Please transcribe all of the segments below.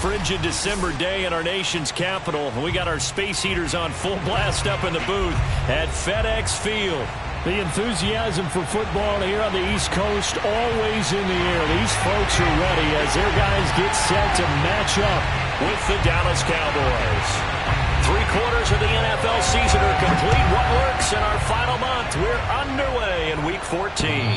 frigid December day in our nation's capital. We got our space heaters on full blast up in the booth at FedEx Field. The enthusiasm for football here on the East Coast always in the air. These folks are ready as their guys get set to match up with the Dallas Cowboys. 3/4 of the NFL season are complete. What works in our final month? We're underway in Week 14.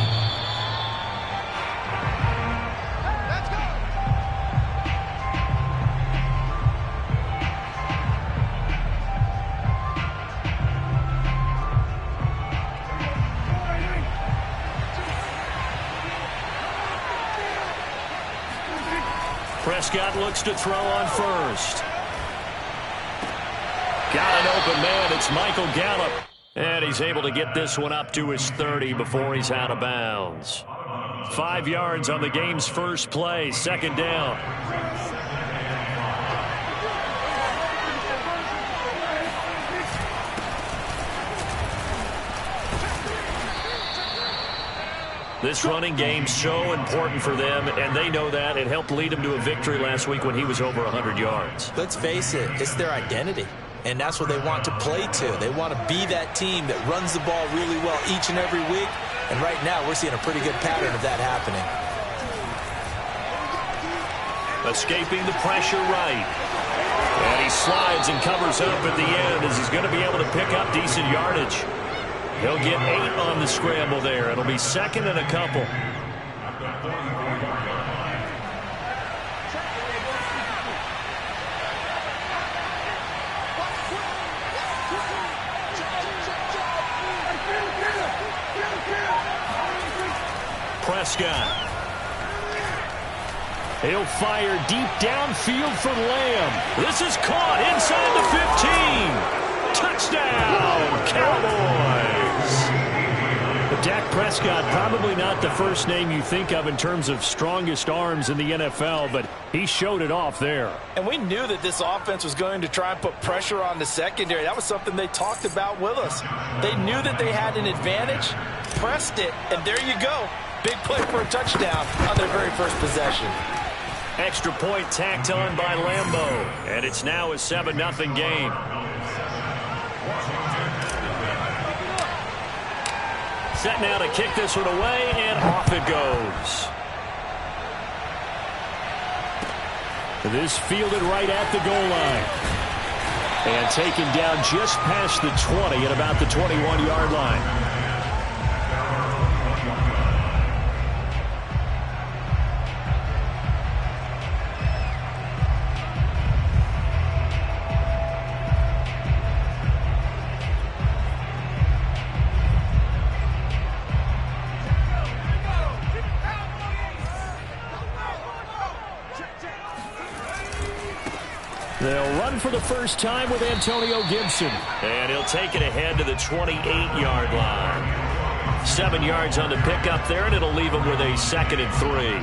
Prescott looks to throw on first. Got an open man. It's Michael Gallup. And he's able to get this one up to his 30 before he's out of bounds. 5 yards on the game's first play. Second down. This running game's so important for them, and they know that. It helped lead them to a victory last week when he was over 100 yards. Let's face it, it's their identity, and that's what they want to play to. They want to be that team that runs the ball really well each and every week, and right now we're seeing a pretty good pattern of that happening. Escaping the pressure right. And he slides and covers up at the end as he's going to be able to pick up decent yardage. He'll get 8 on the scramble there. It'll be second and a couple. Prescott. He'll fire deep downfield for Lamb. This is caught inside the 15. Touchdown, Cowboys! Dak Prescott, probably not the first name you think of in terms of strongest arms in the NFL, but he showed it off there. And we knew that this offense was going to try and put pressure on the secondary. That was something they talked about with us. They knew that they had an advantage, pressed it, and there you go. Big play for a touchdown on their very first possession. Extra point tacked on by Lambeau, and it's now a 7-0 game. Set now to kick this one away, and off it goes. This fielded right at the goal line. And taken down just past the 20 at about the 21-yard line. They'll run for the first time with Antonio Gibson. And he'll take it ahead to the 28-yard line. 7 yards on the pickup there, and it'll leave him with a 2nd and 3.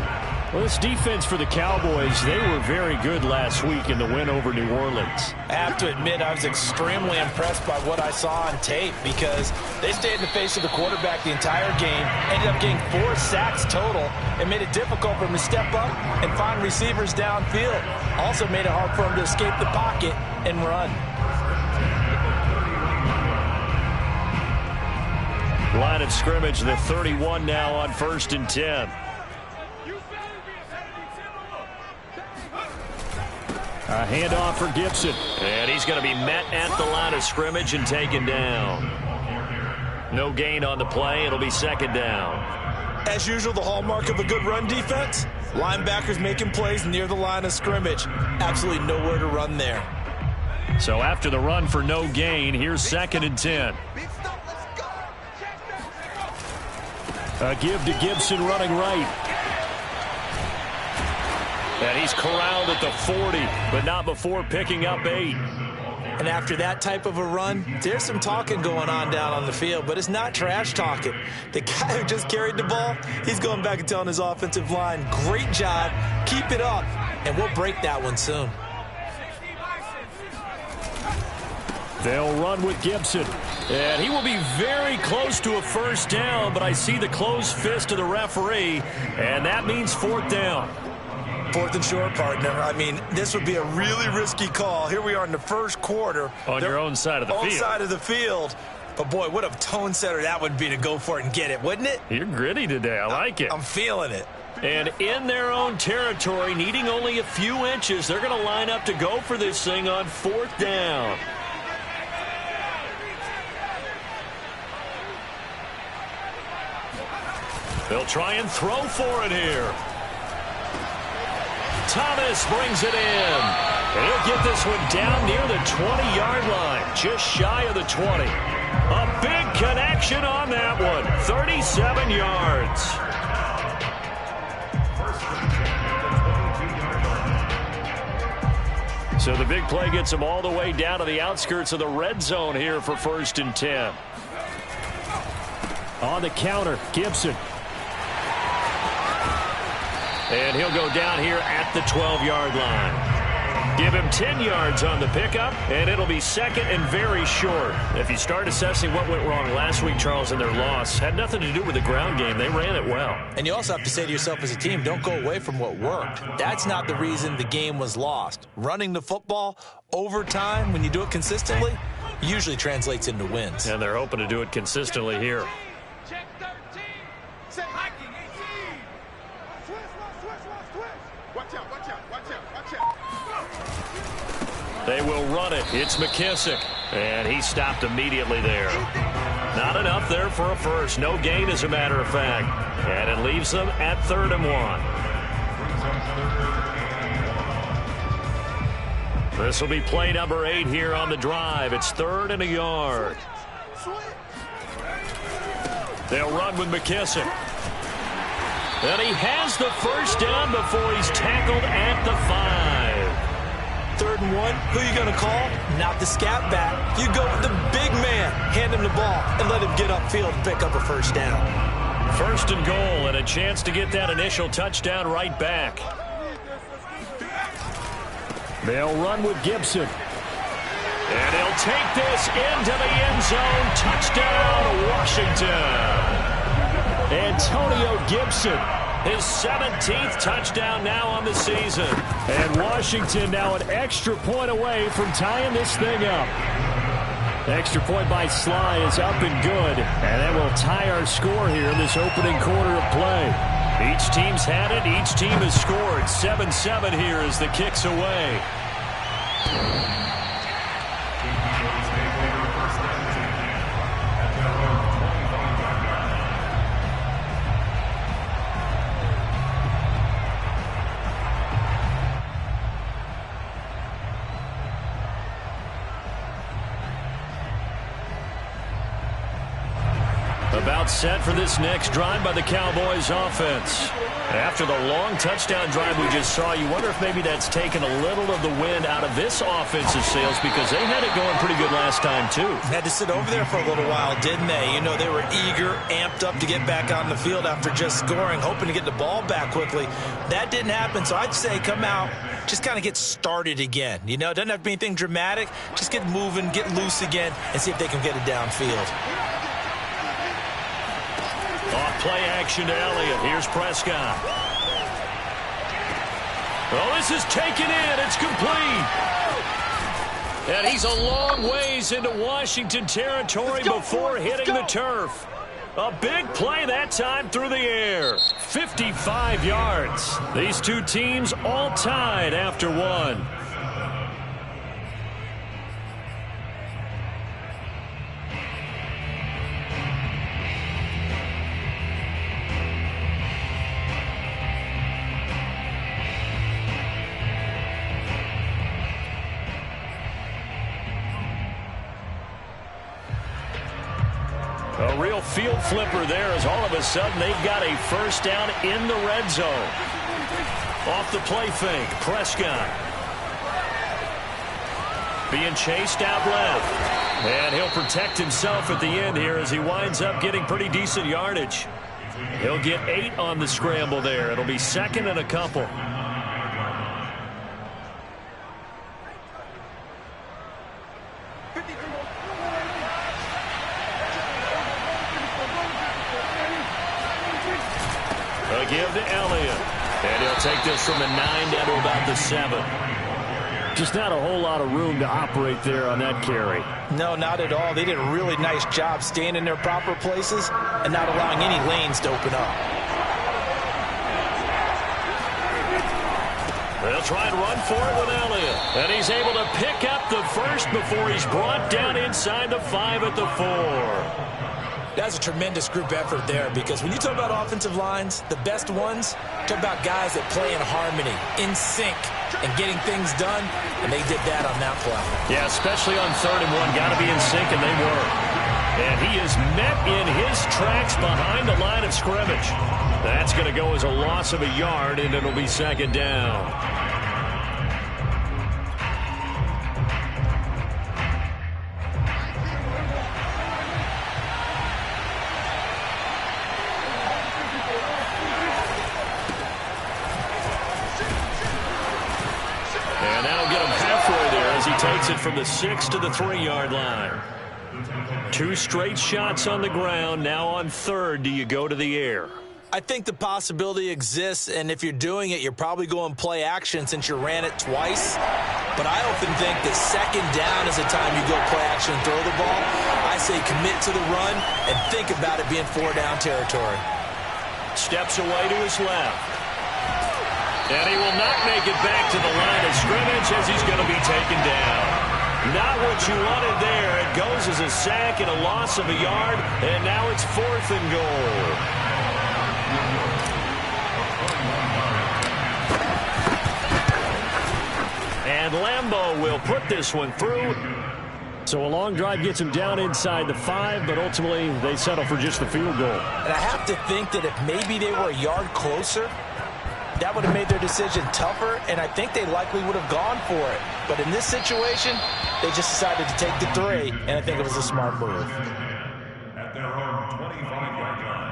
Well, this defense for the Cowboys, they were very good last week in the win over New Orleans. I have to admit, I was extremely impressed by what I saw on tape because they stayed in the face of the quarterback the entire game, ended up getting 4 sacks total, and made it difficult for him to step up and find receivers downfield. Also made it hard for him to escape the pocket and run. Line of scrimmage, the 31 now on 1st and 10. A handoff for Gibson. And he's going to be met at the line of scrimmage and taken down. No gain on the play. It'll be 2nd down. As usual, the hallmark of a good run defense, linebackers making plays near the line of scrimmage. Absolutely nowhere to run there. So after the run for no gain, here's 2nd and 10. A give to Gibson running right. And he's corralled at the 40, but not before picking up 8. And after that type of a run, there's some talking going on down on the field, but it's not trash talking. The guy who just carried the ball, he's going back and telling his offensive line, great job, keep it up, and we'll break that one soon. They'll run with Gibson. And he will be very close to a first down, but I see the closed fist of the referee, and that means 4th down. 4th and short, partner. I mean, this would be a really risky call. Here we are in the first quarter. On your own side of the field. On side of the field. But, boy, what a tone setter that would be to go for it and get it, wouldn't it? You're gritty today. I like it. I'm feeling it. And in their own territory, needing only a few inches, they're going to line up to go for this thing on 4th down. They'll try and throw for it here. Thomas brings it in. And he'll get this one down near the 20-yard line, just shy of the 20. A big connection on that one, 37 yards. So the big play gets them all the way down to the outskirts of the red zone here for 1st and 10. On the counter, Gibson. And he'll go down here at the 12-yard line. Give him 10 yards on the pickup, and it'll be 2nd and very short. If you start assessing what went wrong last week, Charles, in their loss, had nothing to do with the ground game. They ran it well. And you also have to say to yourself as a team, don't go away from what worked. That's not the reason the game was lost. Running the football over time, when you do it consistently, usually translates into wins. And they're hoping to do it consistently here. Check 13. Say hiking 18. Switch. Watch out. They will run it. It's McKissick. And he stopped immediately there. Not enough there for a first. No gain, as a matter of fact. And it leaves them at 3rd and 1. This will be play number 8 here on the drive. It's 3rd and a yard. They'll run with McKissick. And he has the first down before he's tackled at the 5. 3rd and 1, who are you going to call? Not the scat back. You go with the big man. Hand him the ball and let him get upfield and pick up a first down. 1st and goal, and a chance to get that initial touchdown right back. They'll run with Gibson. And he'll take this into the end zone. Touchdown, Washington. Antonio Gibson. His 17th touchdown now on the season. And Washington now an extra point away from tying this thing up. Extra point by Sly is up and good. And that will tie our score here in this opening quarter of play. Each team's had it. Each team has scored. 7-7 here as the kick's away. About set for this next drive by the Cowboys offense. After the long touchdown drive we just saw, you wonder if maybe that's taken a little of the wind out of this offensive sails, because they had it going pretty good last time too. Had to sit over there for a little while, didn't they? You know, they were eager, amped up to get back on the field after just scoring, hoping to get the ball back quickly. That didn't happen, so I'd say come out, just kind of get started again. You know, it doesn't have to be anything dramatic. Just get moving, get loose again, and see if they can get it downfield. Off play action to Elliott. Here's Prescott. Well, this is taken in. It's complete. And he's a long ways into Washington territory before hitting the turf. A big play that time through the air. 55 yards. These two teams all tied after one. A real field flipper there, as all of a sudden they've got a first down in the red zone. Off the play fake, Prescott. Being chased out left. And he'll protect himself at the end here as he winds up getting pretty decent yardage. He'll get 8 on the scramble there. It'll be 2nd and a couple. A give to Elliott. And he'll take this from the 9 down to about the 7. Just not a whole lot of room to operate there on that carry. No, not at all. They did a really nice job staying in their proper places and not allowing any lanes to open up. They'll try and run for it with Elliott. And he's able to pick up the first before he's brought down inside the 5 at the 4. That's a tremendous group effort there, because when you talk about offensive lines, the best ones, talk about guys that play in harmony, in sync, and getting things done, and they did that on that play. Yeah, especially on 3rd and 1. Got to be in sync, and they were. And he is met in his tracks behind the line of scrimmage. That's going to go as a loss of a yard, and it'll be 2nd down. And that'll get him halfway there as he takes it from the 6 to the 3-yard line. 2 straight shots on the ground. Now on 3rd, do you go to the air? I think the possibility exists, and if you're doing it, you're probably going play action since you ran it twice. But I often think that 2nd down is the time you go play action and throw the ball. I say commit to the run and think about it being 4-down territory. Steps away to his left. And he will not make it back to the line of scrimmage as he's going to be taken down. Not what you wanted there. It goes as a sack and a loss of a yard, and now it's 4th and goal. And Lambeau will put this one through. So a long drive gets him down inside the 5, but ultimately they settle for just the field goal. And I have to think that if maybe they were a yard closer, that would have made their decision tougher, and I think they likely would have gone for it. But in this situation, they just decided to take the 3, and I think it was a smart move. At their own 25-yard line.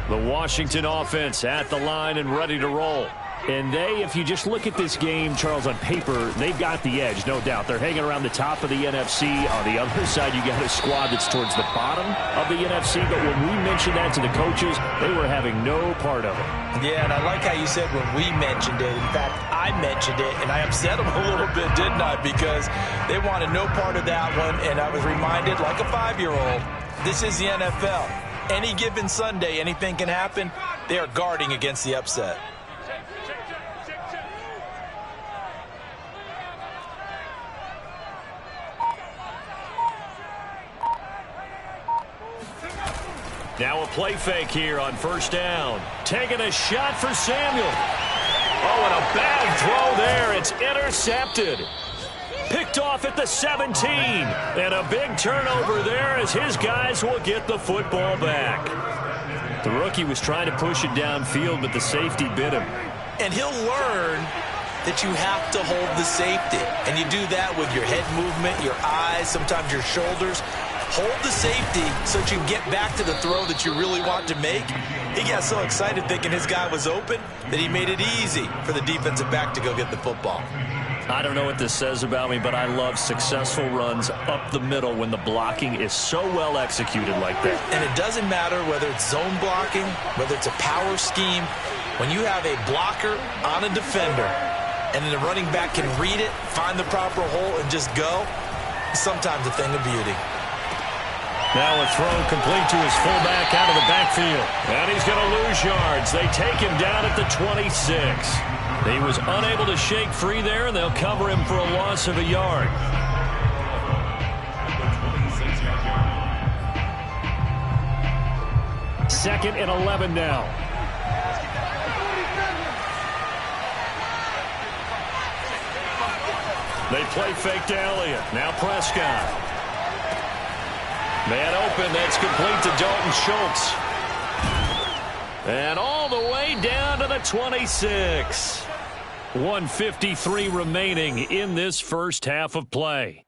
The Washington offense at the line and ready to roll. And they, if you just look at this game, Charles, on paper, they've got the edge, no doubt. They're hanging around the top of the NFC. On the other side, you got a squad that's towards the bottom of the NFC. But when we mentioned that to the coaches, they were having no part of it. Yeah, and I like how you said when we mentioned it. In fact, I mentioned it, and I upset them a little bit, didn't I? Because they wanted no part of that one, and I was reminded, like a 5-year-old, this is the NFL. Any given Sunday, anything can happen. They are guarding against the upset. Now a play fake here on 1st down. Taking a shot for Samuel. Oh, and a bad throw there. It's intercepted. Picked off at the 17. And a big turnover there as his guys will get the football back. The rookie was trying to push it downfield, but the safety bit him. And he'll learn that you have to hold the safety. And you do that with your head movement, your eyes, sometimes your shoulders. Hold the safety so that you can get back to the throw that you really want to make. He got so excited thinking his guy was open that he made it easy for the defensive back to go get the football. I don't know what this says about me, but I love successful runs up the middle when the blocking is so well executed like that. And it doesn't matter whether it's zone blocking, whether it's a power scheme. When you have a blocker on a defender and then the running back can read it, find the proper hole, and just go, it's sometimes a thing of beauty. Now a throw complete to his fullback out of the backfield. And he's going to lose yards. They take him down at the 26. He was unable to shake free there, and they'll cover him for a loss of a yard. Second and 11 now. They play fake to Elliott. Now Prescott. Man open, that's complete to Dalton Schultz. And all the way down to the 26. 1:53 remaining in this first half of play.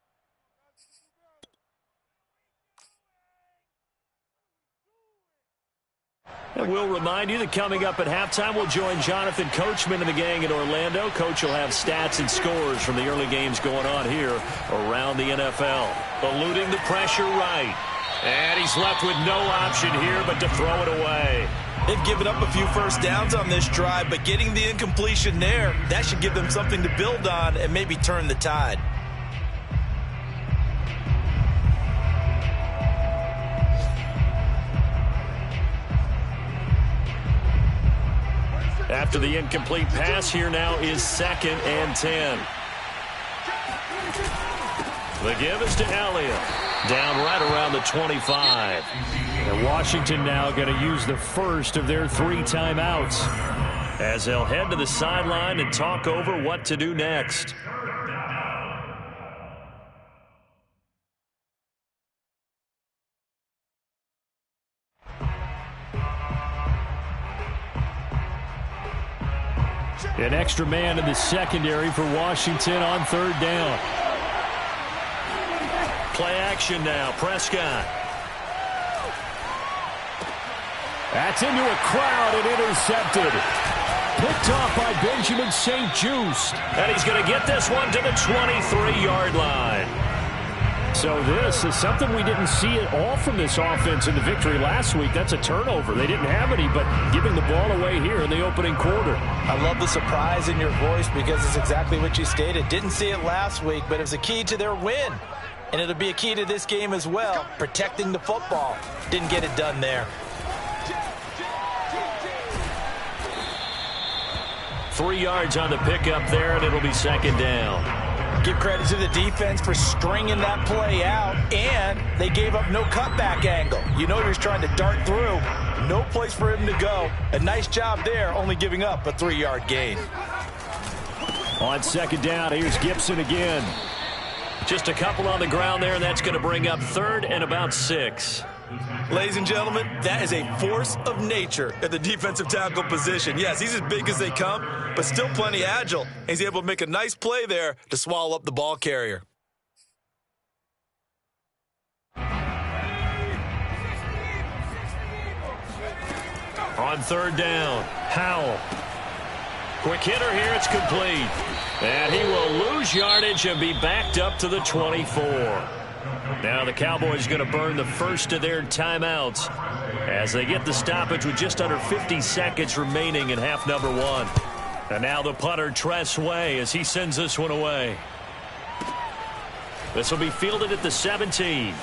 And we'll remind you that coming up at halftime, we'll join Jonathan Coachman and the gang in Orlando. Coach will have stats and scores from the early games going on here around the NFL. Eluding the pressure right. And he's left with no option here but to throw it away. They've given up a few first downs on this drive, but getting the incompletion there, that should give them something to build on and maybe turn the tide. After the incomplete pass, here now is 2nd and 10. The give is to Elliott. Down right around the 25. And Washington now going to use the first of their 3 timeouts, as they'll head to the sideline and talk over what to do next. An extra man in the secondary for Washington on 3rd down. Play action now. Prescott. That's into a crowd and intercepted. Picked off by Benjamin St-Juste. And he's going to get this one to the 23-yard line. So this is something we didn't see at all from this offense in the victory last week. That's a turnover. They didn't have any, but giving the ball away here in the opening quarter. I love the surprise in your voice because it's exactly what you stated. Didn't see it last week, but it was a key to their win. And it'll be a key to this game as well, protecting the football. Didn't get it done there. 3 yards on the pickup there, and it'll be 2nd down. Give credit to the defense for stringing that play out, and they gave up no cutback angle. You know you're trying to dart through. No place for him to go. A nice job there, only giving up a 3-yard gain. On 2nd down, here's Gibson again. Just a couple on the ground there, and that's going to bring up 3rd and about 6. Ladies and gentlemen, that is a force of nature at the defensive tackle position. Yes, he's as big as they come, but still plenty agile. He's able to make a nice play there to swallow up the ball carrier. On 3rd down, Howell. Quick hitter here, it's complete. And he will lose yardage and be backed up to the 24. Now the Cowboys going to burn the first of their timeouts as they get the stoppage with just under 50 seconds remaining in half number 1. And now the punter, Tress Way, as he sends this one away. This will be fielded at the 17.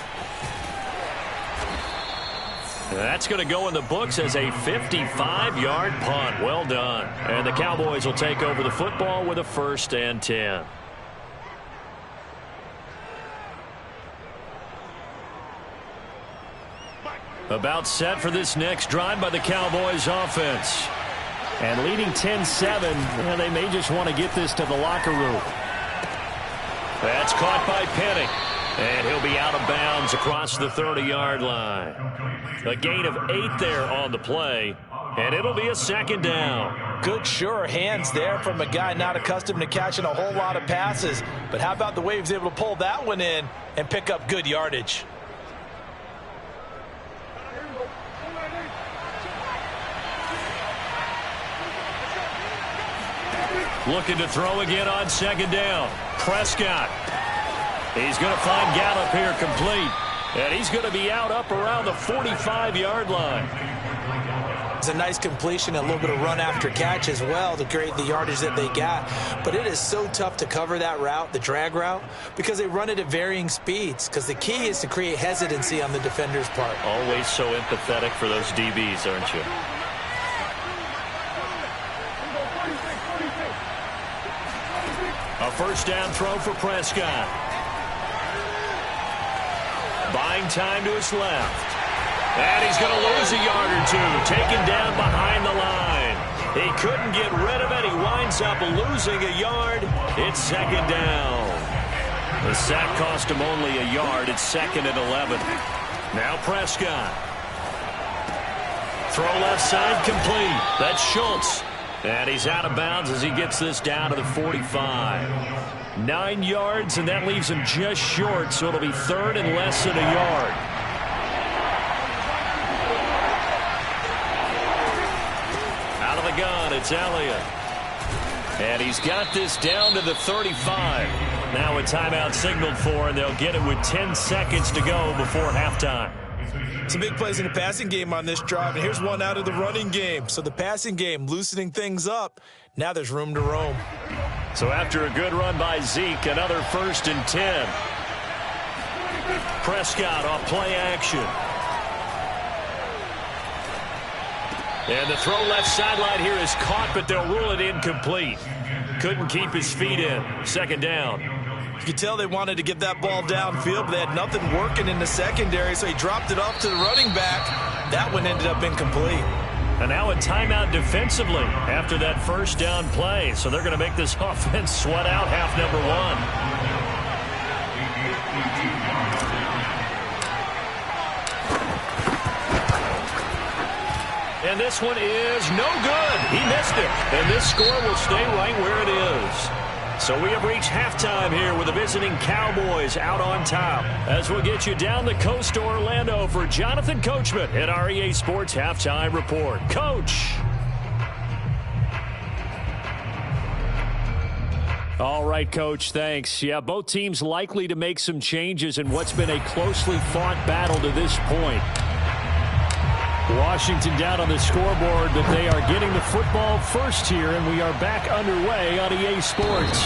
That's going to go in the books as a 55-yard punt. Well done. And the Cowboys will take over the football with a 1st and 10. About set for this next drive by the Cowboys offense. And leading 10-7, and they may just want to get this to the locker room. That's caught by Penning. And he'll be out of bounds across the 30-yard line. A gain of 8 there on the play, and it'll be a 2nd down. Good, sure hands there from a guy not accustomed to catching a whole lot of passes. But how about the way he was able to pull that one in and pick up good yardage? Looking to throw again on 2nd down. Prescott. He's going to find Gallup here complete. And he's going to be out up around the 45-yard line. It's a nice completion, a little bit of run after catch as well to create the yardage that they got. But it is so tough to cover that route, the drag route, because they run it at varying speeds. Because the key is to create hesitancy on the defender's part. Always so empathetic for those DBs, aren't you? A 1st down throw for Prescott. Buying time to his left. And he's going to lose a yard or 2. Taken down behind the line. He couldn't get rid of it. He winds up losing a yard. It's 2nd down. The sack cost him only a yard. It's 2nd and 11. Now Prescott. Throw left side complete. That's Schultz. And he's out of bounds as he gets this down to the 45. 9 yards, and that leaves him just short, so it'll be 3rd and less than a yard. It's Elliott. And he's got this down to the 35. Now a timeout signaled for, and they'll get it with 10 seconds to go before halftime. Some big plays in the passing game on this drive, and here's one out of the running game. So the passing game loosening things up. Now there's room to roam. So after a good run by Zeke, another 1st and 10. Prescott off play action. And the throw left sideline here is caught, but they'll rule it incomplete. Couldn't keep his feet in. 2nd down. You could tell they wanted to get that ball downfield, but they had nothing working in the secondary, so he dropped it off to the running back. That one ended up incomplete. And now a timeout defensively after that 1st down play. So they're going to make this offense sweat out half number 1. And this one is no good. He missed it. And this score will stay right where it is. So we have reached halftime here with the visiting Cowboys out on top. As we'll get you down the coast to Orlando for Jonathan Coachman at our EA Sports Halftime Report. Coach. All right, Coach, thanks. Yeah, both teams likely to make some changes in what's been a closely fought battle to this point. Washington down on the scoreboard, but they are getting the football first here, and we are back underway on EA Sports.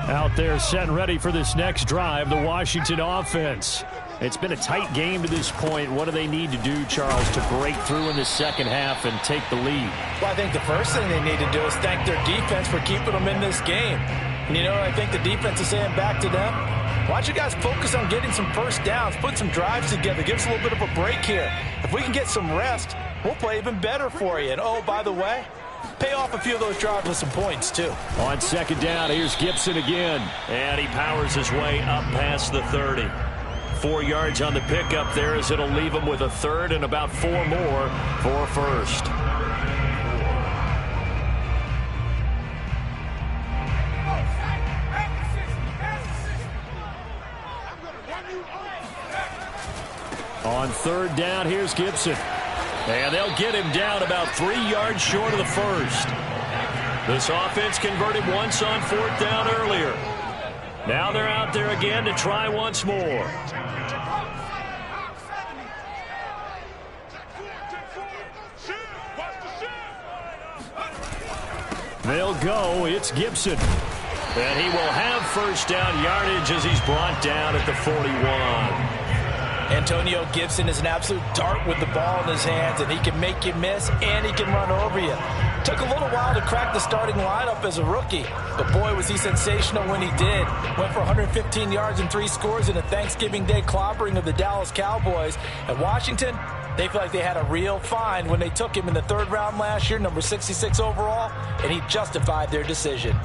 Out there set and ready for this next drive, the Washington offense. It's been a tight game to this point. What do they need to do, Charles, to break through in the second half and take the lead? Well, I think the first thing they need to do is thank their defense for keeping them in this game. And, you know, I think the defense is saying back to them, why don't you guys focus on getting some first downs, put some drives together, give us a little bit of a break here. If we can get some rest, we'll play even better for you. And, oh, by the way, pay off a few of those drives with some points, too. On 2nd down, here's Gibson again. And he powers his way up past the 30. 4 yards on the pickup there as it'll leave him with a 3rd and about 4 more for 1st. On 3rd down, here's Gibson. And they'll get him down about 3 yards short of the 1st. This offense converted once on 4th down earlier. Now they're out there again to try once more. They'll go. It's Gibson. And he will have 1st down yardage as he's brought down at the 41. Antonio Gibson is an absolute dart with the ball in his hands, and he can make you miss, and he can run over you. Took a little while to crack the starting lineup as a rookie, but boy, was he sensational when he did. Went for 115 yards and 3 scores in a Thanksgiving Day clobbering of the Dallas Cowboys. And Washington, they feel like they had a real find when they took him in the 3rd round last year, number 66 overall, and he justified their decision.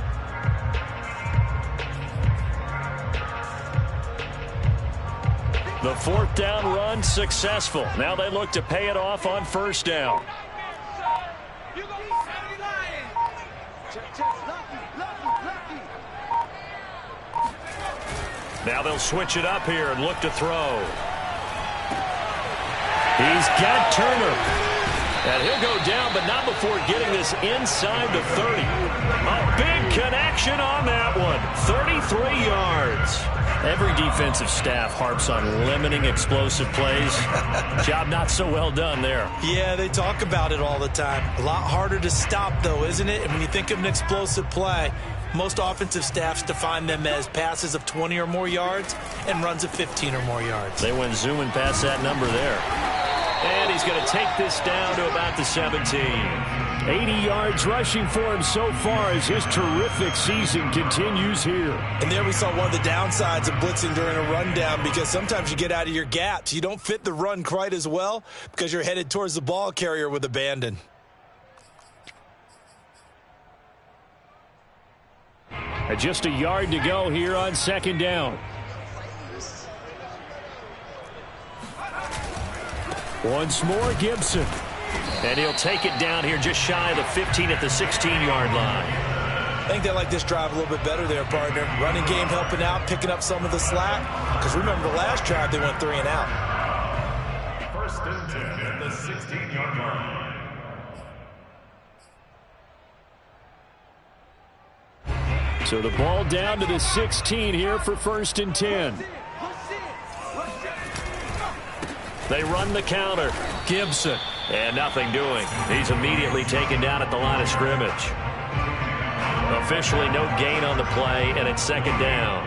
The 4th down run successful. Now they look to pay it off on 1st down. Now they'll switch it up here and look to throw. He's got Turner. And he'll go down, but not before getting this inside the 30. A big connection on that one. 33 yards. Every defensive staff harps on limiting explosive plays. Job not so well done there. Yeah, they talk about it all the time. A lot harder to stop, though, isn't it? And when you think of an explosive play, most offensive staffs define them as passes of 20 or more yards and runs of 15 or more yards. They went zooming past that number there. And he's going to take this down to about the 17. 80 yards rushing for him so far as his terrific season continues here. And there we saw one of the downsides of blitzing during a rundown, because sometimes you get out of your gaps. You don't fit the run quite as well because you're headed towards the ball carrier with abandon. And just a yard to go here on 2nd down. Once more, Gibson. And he'll take it down here just shy of the 15 at the 16-yard line. I think they like this drive a little bit better there, partner. Running game helping out, picking up some of the slack. Because remember, the last drive they went 3 and out. First and 10 at the 16-yard line. So the ball down to the 16 here for first and 10. They run the counter. Gibson. And nothing doing. He's immediately taken down at the line of scrimmage. Officially no gain on the play, and it's second down.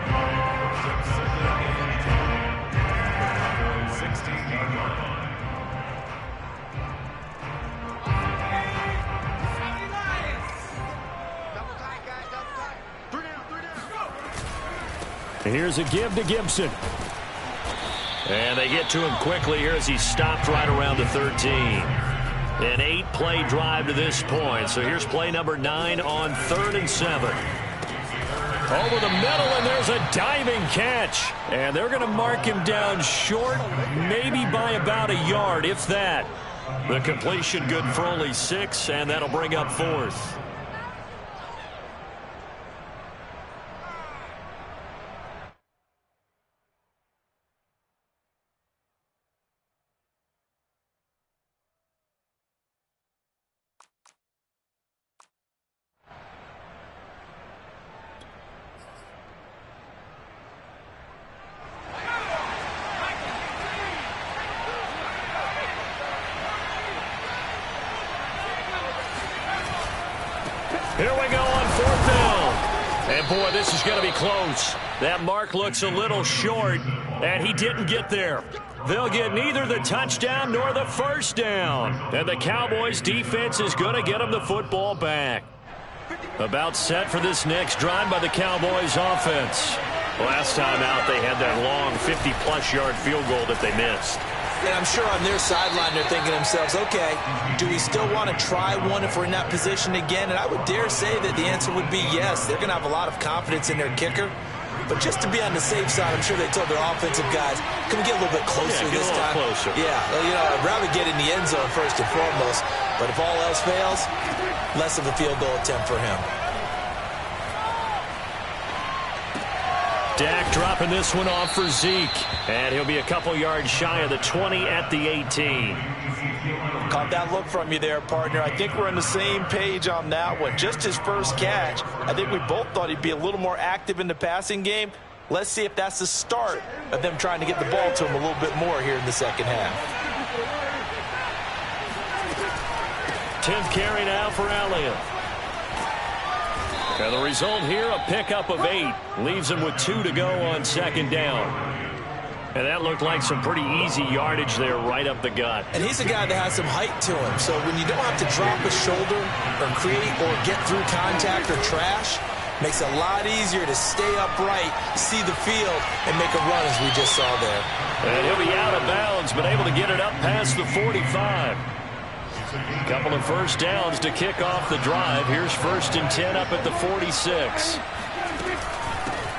Here's a give to Gibson. And they get to him quickly here as he stopped right around the 13. An 8-play drive to this point. So here's play number 9 on 3rd and 7. Over the middle, and there's a diving catch. And they're going to mark him down short, maybe by about a yard, if that. The completion good for only 6, and that'll bring up 4th. Here we go on 4th down. And, boy, this is going to be close. That mark looks a little short, and he didn't get there. They'll get neither the touchdown nor the first down. And the Cowboys' defense is going to get them the football back. About set for this next drive by the Cowboys' offense. Last time out, they had that long 50-plus yard field goal that they missed. And I'm sure on their sideline they're thinking to themselves, okay, do we still want to try one if we're in that position again? And I would dare say that the answer would be yes. They're going to have a lot of confidence in their kicker. But just to be on the safe side, I'm sure they told their offensive guys, can we get a little bit closer this time? Closer. Yeah, you know, I'd rather get in the end zone first and foremost. But if all else fails, less of a field goal attempt for him. Dak dropping this one off for Zeke. And he'll be a couple yards shy of the 20 at the 18. Caught that look from you there, partner. I think we're on the same page on that one. Just his first catch. I think we both thought he'd be a little more active in the passing game. Let's see if that's the start of them trying to get the ball to him a little bit more here in the second half. 10th carry now for Elliott. And the result here, a pickup of 8. Leaves him with 2 to go on second down. And that looked like some pretty easy yardage there right up the gut. And he's a guy that has some height to him. So when you don't have to drop a shoulder or create or get through contact or trash, makes it a lot easier to stay upright, see the field, and make a run as we just saw there. And he'll be out of bounds, but able to get it up past the 45. Couple of first downs to kick off the drive. Here's 1st and 10 up at the 46.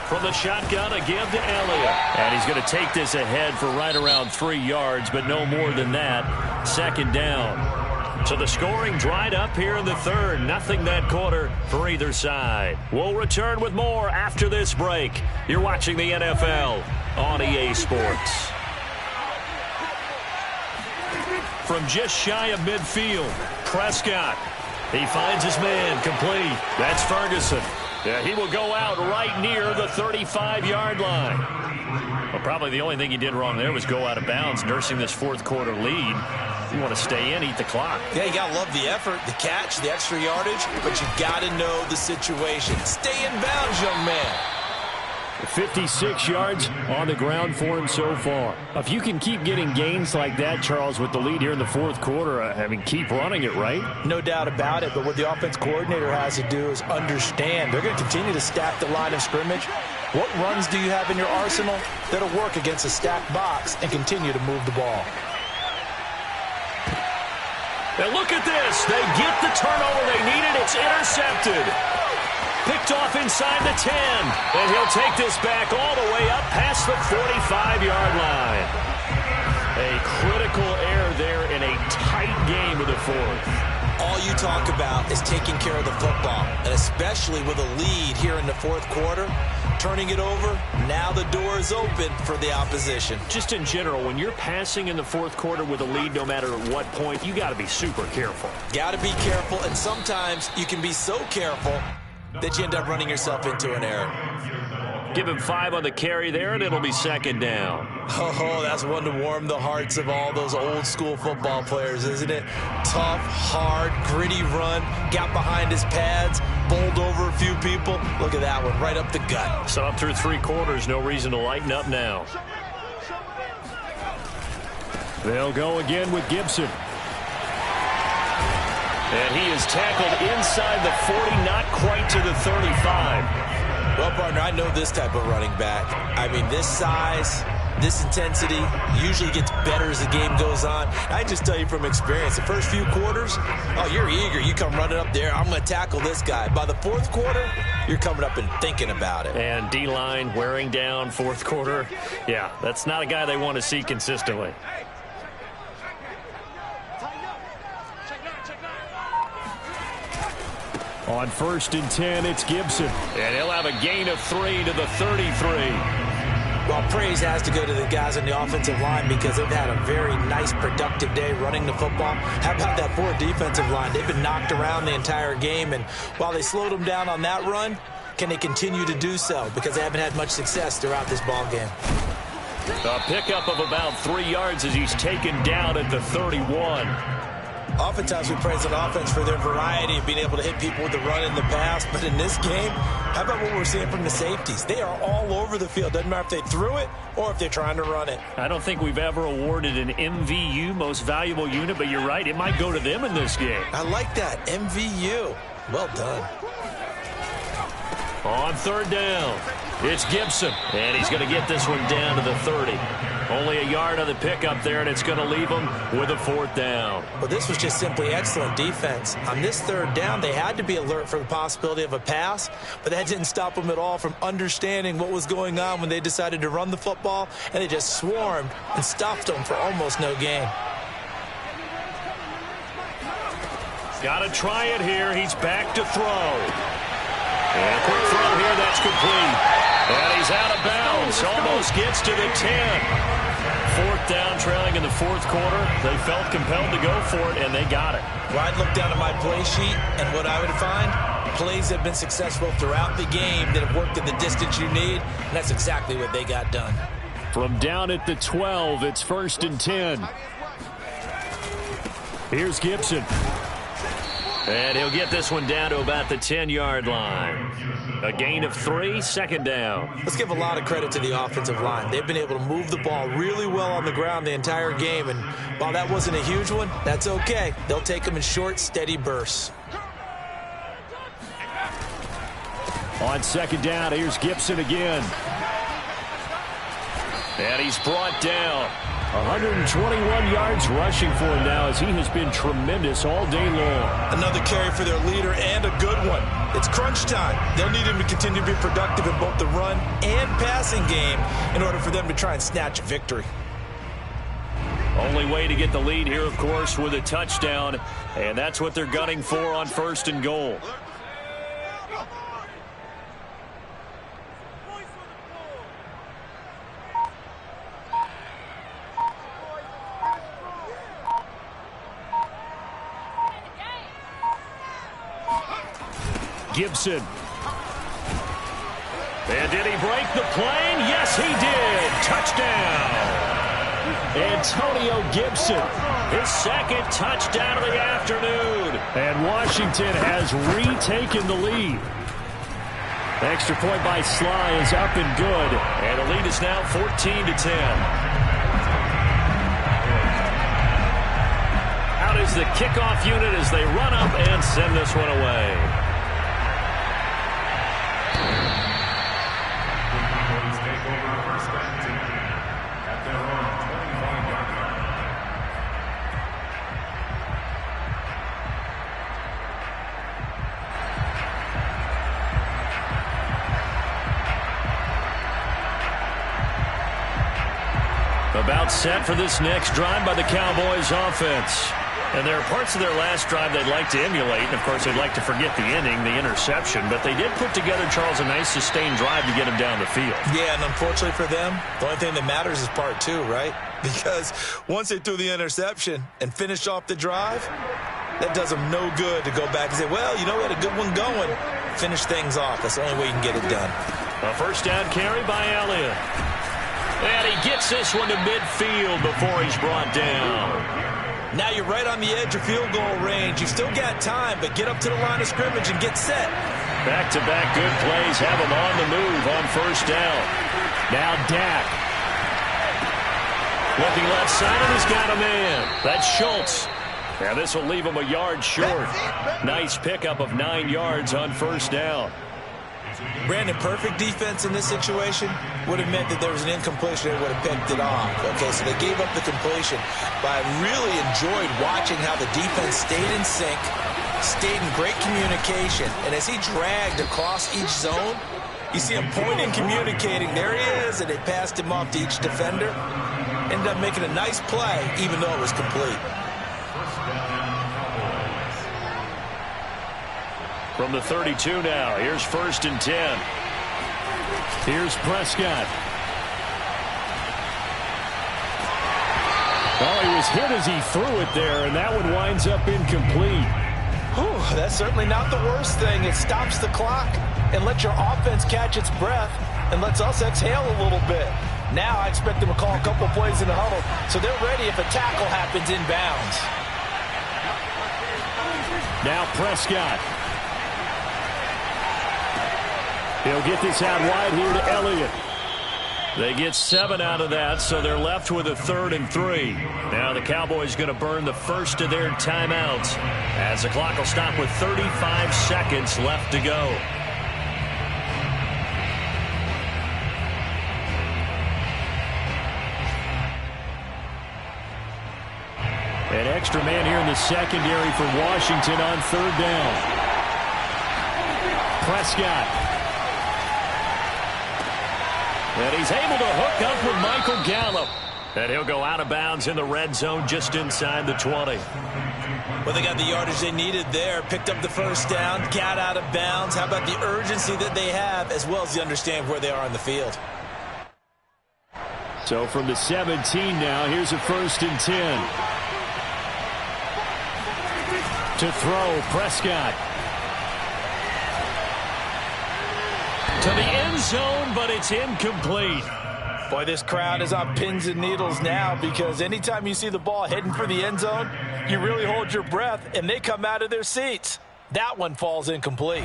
From the shotgun, a give to Elliott. And he's going to take this ahead for right around 3 yards, but no more than that. Second down. So the scoring dried up here in the 3rd. Nothing that quarter for either side. We'll return with more after this break. You're watching the NFL on EA Sports. From just shy of midfield, Prescott. He finds his man, complete. That's Ferguson. Yeah, he will go out right near the 35-yard line. Well, probably the only thing he did wrong there was go out of bounds, nursing this 4th quarter lead. You want to stay in, eat the clock. Yeah, you got to love the effort, the catch, the extra yardage, but you got to know the situation. Stay in bounds, young man. 56 yards on the ground for him so far. If you can keep getting gains like that, Charles, with the lead here in the 4th quarter, I mean, keep running it, right? No doubt about it, but what the offense coordinator has to do is understand. They're going to continue to stack the line of scrimmage. What runs do you have in your arsenal that'll work against a stacked box and continue to move the ball? And look at this. They get the turnover they needed. It's intercepted. Picked off inside the 10. And he'll take this back all the way up past the 45-yard line. A critical error there in a tight game with a 4th. All you talk about is taking care of the football, and especially with a lead here in the 4th quarter, turning it over, now the door is open for the opposition. Just in general, when you're passing in the 4th quarter with a lead, no matter at what point, you got to be super careful. Got to be careful, and sometimes you can be so careful that you end up running yourself into an error. Give him 5 on the carry there, and it'll be 2nd down. Oh, that's one to warm the hearts of all those old-school football players, isn't it? Tough, hard, gritty run, got behind his pads, bowled over a few people. Look at that one, right up the gut. So up through 3 quarters, no reason to lighten up now. They'll go again with Gibson. And he is tackled inside the 40, not quite to the 35. Well, partner, I know this type of running back. I mean, this size, this intensity usually gets better as the game goes on. I just tell you from experience, the first few quarters, oh, you're eager. You come running up there, I'm going to tackle this guy. By the 4th quarter, you're coming up and thinking about it. And D-line wearing down 4th quarter. Yeah, that's not a guy they want to see consistently. On 1st and 10, it's Gibson. And he'll have a gain of 3 to the 33. Well, praise has to go to the guys on the offensive line because they've had a very nice, productive day running the football. How about that poor defensive line? They've been knocked around the entire game, and while they slowed them down on that run, can they continue to do so? Because they haven't had much success throughout this ball game. A pickup of about 3 yards as he's taken down at the 31. Oftentimes we praise an offense for their variety of being able to hit people with the run in the pass. But in this game, how about what we're seeing from the safeties? They are all over the field. Doesn't matter if they threw it or if they're trying to run it. I don't think we've ever awarded an MVU, most valuable unit, but you're right. It might go to them in this game. I like that. MVU. Well done. On 3rd down, it's Gibson. And he's going to get this one down to the 30. Only a yard on the pickup there, and it's going to leave him with a 4th down. Well, this was just simply excellent defense. On this 3rd down, they had to be alert for the possibility of a pass, but that didn't stop them at all from understanding what was going on when they decided to run the football, and they just swarmed and stuffed them for almost no gain. Got to try it here. He's back to throw. And a quick throw here, that's complete. And he's out of bounds. Almost gets to the 10. 4th down, trailing in the 4th quarter. They felt compelled to go for it, and they got it. Well, I'd look down at my play sheet, and what I would find, plays have been successful throughout the game that have worked at the distance you need, and that's exactly what they got done. From down at the 12, it's 1st and 10. Here's Gibson. And he'll get this one down to about the 10-yard line. A gain of 3, 2nd down. Let's give a lot of credit to the offensive line. They've been able to move the ball really well on the ground the entire game, and while that wasn't a huge one, that's okay. They'll take them in short, steady bursts. On 2nd down, here's Gibson again. And he's brought down. 121 yards rushing for him now as he has been tremendous all day long. Another carry for their leader and a good one. It's crunch time. They'll need him to continue to be productive in both the run and passing game in order for them to try and snatch a victory. Only way to get the lead here, of course, with a touchdown, and that's what they're gunning for on 1st and goal. Gibson. And did he break the plane? Yes, he did. Touchdown. Antonio Gibson, his 2nd touchdown of the afternoon. And Washington has retaken the lead. Extra point by Sly is up and good. And the lead is now 14-10. Out is the kickoff unit as they run up and send this one away. About set for this next drive by the Cowboys offense. And there are parts of their last drive they'd like to emulate. And, of course, they'd like to forget the inning, the interception. But they did put together, Charles, a nice sustained drive to get him down the field. Yeah, and unfortunately for them, the only thing that matters is part two, right? Because once they threw the interception and finished off the drive, that does them no good to go back and say, well, you know, we had a good one going. Finish things off. That's the only way you can get it done. A first down carry by Elliott. And he gets this one to midfield before he's brought down. Now you're right on the edge of field goal range. You've still got time, but get up to the line of scrimmage and get set. Back-to-back good plays have him on the move on first down. Now Dak. Looking left side, and he's got a man. That's Schultz. Now this will leave him a yard short. Nice pickup of 9 yards on first down. Brandon, perfect defense in this situation would have meant that there was an incompletion. They would have picked it off. Okay, so they gave up the completion. But I really enjoyed watching how the defense stayed in sync, stayed in great communication. And as he dragged across each zone, you see him pointing, communicating. There he is, and they passed him off to each defender. Ended up making a nice play, even though it was complete. From the 32 now, here's 1st and 10. Here's Prescott. Oh, he was hit as he threw it there, and that one winds up incomplete. Whew, that's certainly not the worst thing. It stops the clock and lets your offense catch its breath and lets us exhale a little bit. Now I expect them to call a couple plays in the huddle, so they're ready if a tackle happens inbounds. Now Prescott. He'll get this out wide here to Elliott. They get 7 out of that, so they're left with a 3rd and 3. Now the Cowboys going to burn the first of their timeouts as the clock will stop with 35 seconds left to go. An extra man here in the secondary for Washington on 3rd down. Prescott. And he's able to hook up with Michael Gallup. And he'll go out of bounds in the red zone just inside the 20. Well, they got the yardage they needed there. Picked up the first down, got out of bounds. How about the urgency that they have, as well as the understand where they are on the field. So from the 17 now, here's a 1st and 10. To throw, Prescott. To the end zone, but it's incomplete. Boy, this crowd is on pins and needles now because anytime you see the ball heading for the end zone, you really hold your breath, and they come out of their seats. That one falls incomplete.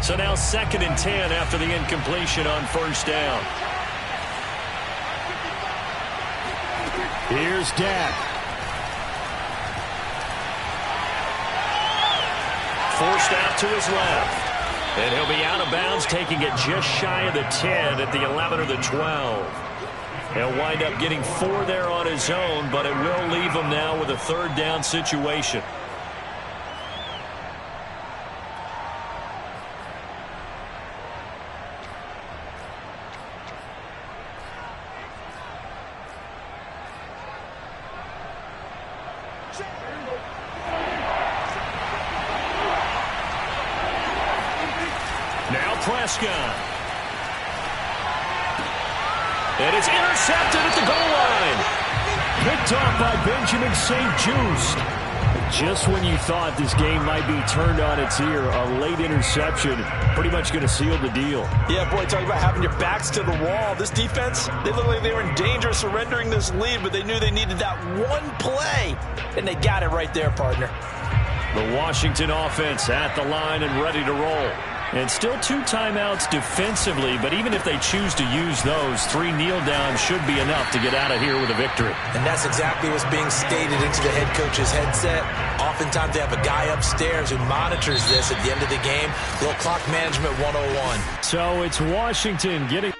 So now 2nd and 10 after the incompletion on first down. Here's Dak. Forced out to his left. And he'll be out of bounds, taking it just shy of the 10 at the 11 or the 12. He'll wind up getting 4 there on his own, but it will leave him now with a 3rd down situation. Prescott. And it's intercepted at the goal line. Picked off by Benjamin St-Juste. Just when you thought this game might be turned on its ear, a late interception pretty much going to seal the deal. Yeah, boy, talk about having your backs to the wall. This defense, they look like they were in danger of surrendering this lead, but they knew they needed that one play, and they got it right there, partner. The Washington offense at the line and ready to roll. And still 2 timeouts defensively, but even if they choose to use those, 3 kneel downs should be enough to get out of here with a victory. And that's exactly what's being stated into the head coach's headset. Oftentimes they have a guy upstairs who monitors this at the end of the game. Little clock management 101. So it's Washington getting...